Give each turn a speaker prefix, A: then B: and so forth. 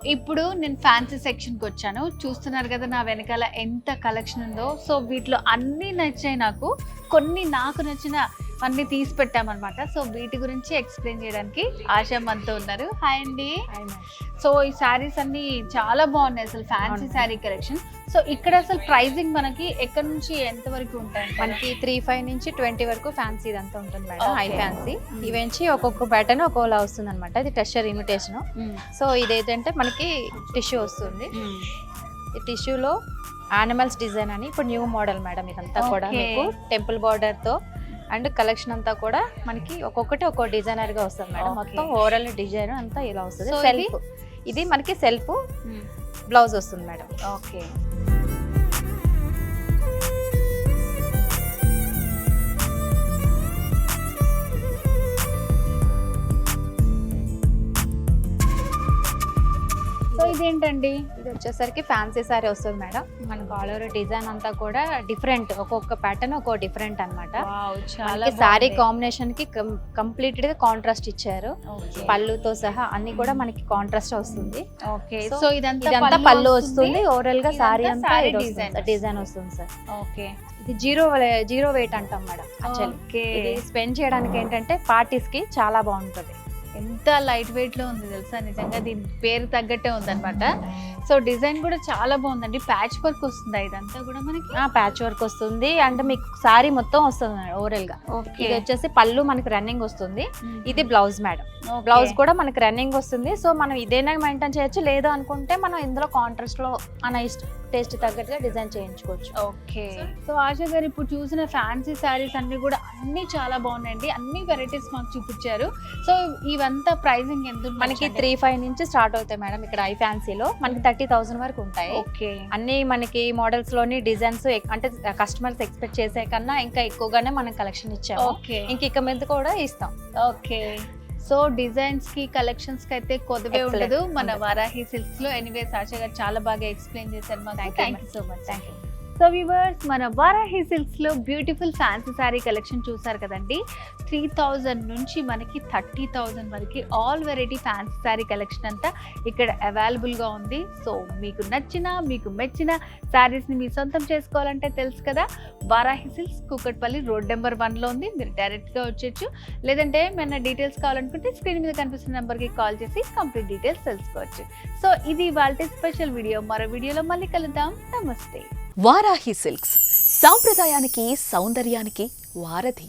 A: ఇప్పుడు నేను ఫ్యాన్సీ సెక్షన్కి వచ్చాను. చూస్తున్నారు కదా నా వెనకాల ఎంత కలెక్షన్ ఉందో. సో వీటిలో అన్నీ నచ్చాయి నాకు. కొన్ని నాకు నచ్చిన అన్ని తీసి పెట్టామన్నమాట. సో వీటి గురించి ఎక్స్ప్లెయిన్ చేయడానికి ఆశా మనతో ఉన్నారు. హాయ్ అండి. సో ఈ శారీస్ అన్ని చాలా బాగున్నాయి అసలు, ఫ్యాన్సీ శారీ కలెక్షన్. సో ఇక్కడ అసలు ప్రైజింగ్ మనకి ఎక్కడ నుంచి ఎంత వరకు ఉంటాయి?
B: మనకి 3,500 నుంచి 20 వరకు ఫ్యాన్సీ ఇదంతా ఉంటుంది మేడం. హై ఫ్యాన్సీ ఇవేంచి ఒక్కొక్క ప్యాటర్న్ ఒక్కోలా వస్తుంది అనమాట. ఇది టెక్స్చర్ ఇమిటేషన్. సో ఇదేంటంటే మనకి టిష్యూ వస్తుంది. ఈ టిష్యూలో యానిమల్స్ డిజైన్ అని ఇప్పుడు న్యూ మోడల్ మేడం. ఇదంతా కూడా మీకు టెంపుల్ బార్డర్ తో అండ్ కలెక్షన్ అంతా కూడా మనకి ఒక్కొక్కటి ఒక్కో డిజైనర్ గా వస్తుంది మేడం. మొత్తం ఓవరాల్ డిజైన్ అంతా ఇలా వస్తుంది. సెల్ఫ్ ఇది మనకి సెల్ఫ్ బ్లౌజ్ వస్తుంది మేడం.
A: ఓకే. సో ఇదేంటండి?
B: ఇది వచ్చేసరికి ఫ్యాన్సీ సారీ వస్తుంది మేడం. మనకు ఆల్ ఓవర్ డిజైన్ అంతా కూడా డిఫరెంట్, ఒక్కొక్క ప్యాటర్న్ ఒక్కో డిఫరెంట్ అనమాట. సారీ కాంబినేషన్ కి కంప్లీట్ గా కాంట్రాస్ట్ ఇచ్చారు. పళ్ళుతో సహా అన్ని కూడా మనకి కాంట్రాస్ట్ వస్తుంది.
A: ఓకే. సో
B: ఇదంతా పళ్ళు వస్తుంది. ఓవరాల్ గా సారీ అంతా డిజైన్ వస్తుంది సార్.
A: ఓకే.
B: ఇది జీరో వెయిట్ అంటాం మేడం. యాక్చువల్లీ ఇది స్పెండ్ చేయడానికి ఏంటంటే పార్టీస్ కి చాలా బాగుంటుంది.
A: ఎంత లైట్ వెయిట్ లో ఉంది తెలుసా, నిజంగా దీని పేరు తగ్గట్టే ఉందన్నమాట. సో డిజైన్ కూడా చాలా బాగుందండి. ప్యాచ్ వర్క్ వస్తుంది ఇదంతా కూడా మనకి.
B: ప్యాచ్ వర్క్ వస్తుంది అండ్ మీకు సారీ మొత్తం వస్తుంది ఓవరాల్ గా. ఇది వచ్చేసి పళ్ళు మనకి రన్నింగ్ వస్తుంది. ఇది బ్లౌజ్ మేడం. బ్లౌజ్ కూడా మనకి రన్నింగ్ వస్తుంది. సో మనం ఇదేనా మెయింటైన్ చేయొచ్చు, లేదు అనుకుంటే మనం ఇందులో కాంట్రాస్ట్ లో మన టేస్ట్ తగ్గట్టుగా డిజైన్ చేయించుకోవచ్చు.
A: ఓకే. సో ఆశా గారు ఇప్పుడు చూసిన ఫ్యాన్సీ శారీస్ అన్ని కూడా అన్ని చాలా బాగున్నాయండి. అన్ని వెరైటీస్ మాకు చూపించారు. సో ఇవంతా ప్రైసింగ్ ఎంత?
B: మనకి 3,500 నుంచి స్టార్ట్ అవుతాయి మేడం. ఇక్కడ ఐ ఫ్యాన్సీలో మనకి 30,000 వరకు ఉంటాయి.
A: ఓకే.
B: అన్ని మనకి మోడల్స్ లోని డిజైన్స్ అంటే కస్టమర్స్ ఎక్స్పెక్ట్ చేసే కన్నా ఇంకా ఎక్కువగానే మనం కలెక్షన్ ఇచ్చాము. ఇక మీద కూడా ఇస్తాం.
A: ఓకే. సో డిజైన్స్ కి కలెక్షన్స్ కి అయితే కొద్దిగా ఉండదు మన వారాహి సిల్క్స్ లో. ఎనీవేస్ ఆశా గారు చాలా బాగా ఎక్స్ప్లెయిన్ చేశారు మాకు. Thank you so much.
B: Thank you.
A: So viewers, మన వారాహి సిల్క్స్ లో బ్యూటిఫుల్ ఫ్యాన్సీ శారీ కలెక్షన్ చూసారు కదండి. 3,000 నుంచి మనకి 30,000 వరకు all variety fancy sari collection అంతా ఇక్కడ అవైలబుల్ గా ఉంది. సో మీకు నచ్చిన మీకు మెచ్చిన శారీస్ ని మీ సొంతం చేసుకోవాలంటే తెలుసు కదా, Varahi silks Kukatpally road number 1 లో ఉంది. మీరు డైరెక్ట్ గా వచ్చేయచ్చు. లేదంటే మన డీటెయిల్స్ కావాలనుకుంటే స్క్రీన్ మీద కనిపిస్తున్న నెంబర్ కి కాల్ చేసి కంప్లీట్ డీటెయిల్స్ తెలుసుకోవచ్చు. సో ఇది వాళ్ళ స్పెషల్ వీడియో. మరో వీడియోలో మళ్ళీ కలుద్దాం. నమస్తే.
C: వారాహి సిల్క్స్ సాంప్రదాయానికి సౌందర్యానికి వారధి.